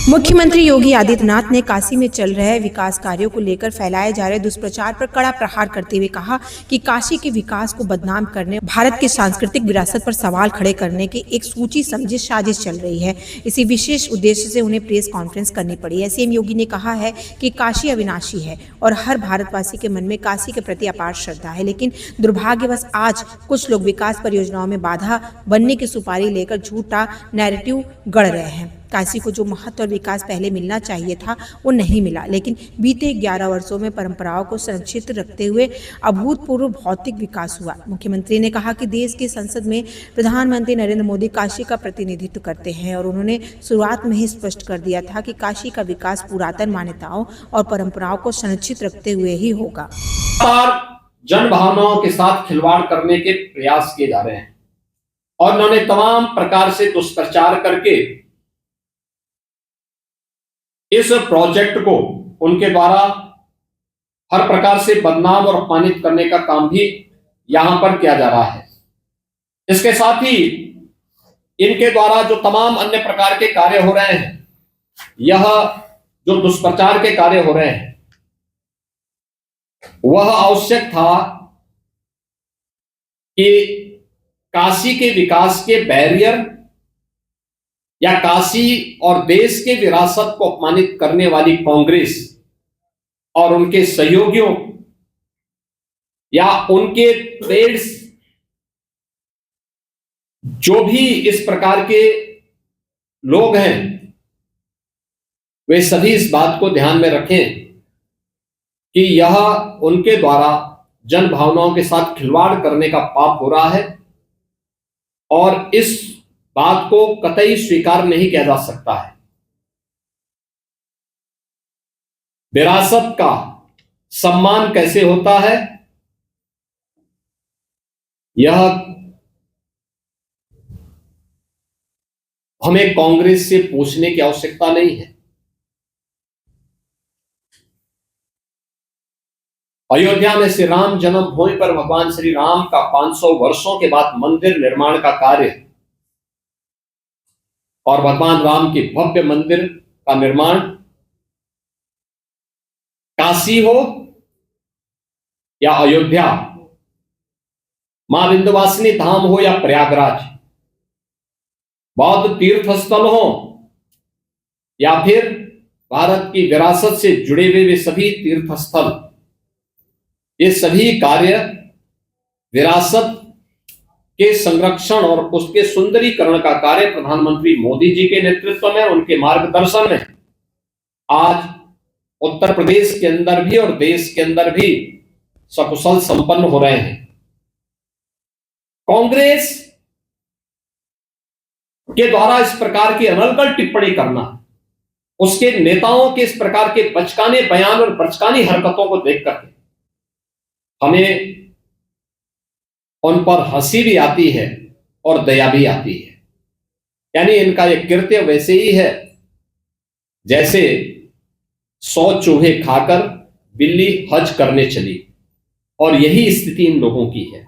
मुख्यमंत्री योगी आदित्यनाथ ने काशी में चल रहे विकास कार्यों को लेकर फैलाए जा रहे दुष्प्रचार पर कड़ा प्रहार करते हुए कहा कि काशी के विकास को बदनाम करने, भारत की सांस्कृतिक विरासत पर सवाल खड़े करने की एक सोची समझी साजिश चल रही है। इसी विशेष उद्देश्य से उन्हें प्रेस कॉन्फ्रेंस करनी पड़ी है। सीएम योगी ने कहा है कि काशी अविनाशी है और हर भारतवासी के मन में काशी के प्रति अपार श्रद्धा है, लेकिन दुर्भाग्यवश आज कुछ लोग विकास परियोजनाओं में बाधा बनने की सुपारी लेकर झूठा नैरेटिव गढ़ रहे हैं। काशी को जो महत्व और विकास पहले मिलना चाहिए था वो नहीं मिला, लेकिन बीते 11 वर्षों में परंपराओं को संरक्षित रखते हुए अभूतपूर्व भौतिक विकास हुआ। मुख्यमंत्री ने कहा कि देश की संसद में प्रधानमंत्री नरेंद्र मोदी काशी का प्रतिनिधित्व करते हैं और उन्होंने शुरुआत में ही स्पष्ट कर दिया था कि काशी का विकास पुरातन मान्यताओं और परंपराओं को संरक्षित रखते हुए ही होगा। जन भावनाओं के साथ खिलवाड़ करने के प्रयास किए जा रहे हैं और उन्होंने तमाम प्रकार से दुष्प्रचार करके इस प्रोजेक्ट को उनके द्वारा हर प्रकार से बदनाम और अपमानित करने का काम भी यहां पर किया जा रहा है। इसके साथ ही इनके द्वारा जो तमाम अन्य प्रकार के कार्य हो रहे हैं, यह जो दुष्प्रचार के कार्य हो रहे हैं, वह आवश्यक था कि काशी के विकास के बैरियर या काशी और देश के विरासत को अपमानित करने वाली कांग्रेस और उनके सहयोगियों या उनके ट्रेड्स जो भी इस प्रकार के लोग हैं, वे सभी इस बात को ध्यान में रखें कि यह उनके द्वारा जन भावनाओं के साथ खिलवाड़ करने का पाप हो रहा है और इस बात को कतई स्वीकार नहीं किया जा सकता है। विरासत का सम्मान कैसे होता है, यह हमें कांग्रेस से पूछने की आवश्यकता नहीं है। अयोध्या में श्री राम जन्मभूमि पर भगवान श्री राम का 500 वर्षों के बाद मंदिर निर्माण का कार्य और भगवान राम के भव्य मंदिर का निर्माण काशी हो या अयोध्या, मां विंध्यवासिनी धाम हो या प्रयागराज, बौद्ध तीर्थ स्थल हो या फिर भारत की विरासत से जुड़े हुए वे सभी तीर्थ स्थल, ये सभी कार्य विरासत के संरक्षण और उसके सुंदरीकरण का कार्य प्रधानमंत्री मोदी जी के नेतृत्व में, उनके मार्गदर्शन में आज उत्तर प्रदेश के अंदर भी और देश के अंदर भी सकुशल संपन्न हो रहे हैं। कांग्रेस के द्वारा इस प्रकार की अनर्गल टिप्पणी करना, उसके नेताओं के इस प्रकार के बचकाने बयान और बचकानी हरकतों को देख करके हमें उन पर हंसी भी आती है और दया भी आती है। यानी इनका यह कृत्य वैसे ही है जैसे 100 चूहे खाकर बिल्ली हज करने चली, और यही स्थिति इन लोगों की है।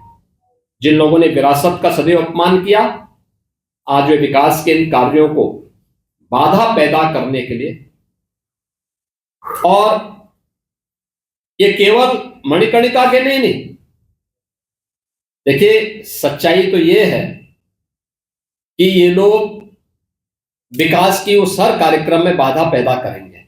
जिन लोगों ने विरासत का सदैव अपमान किया, आज वे विकास के इन कार्यों को बाधा पैदा करने के लिए, और ये केवल मणिकर्णिका के नहीं, देखिए सच्चाई तो ये है कि ये लोग विकास की उस हर कार्यक्रम में बाधा पैदा करेंगे।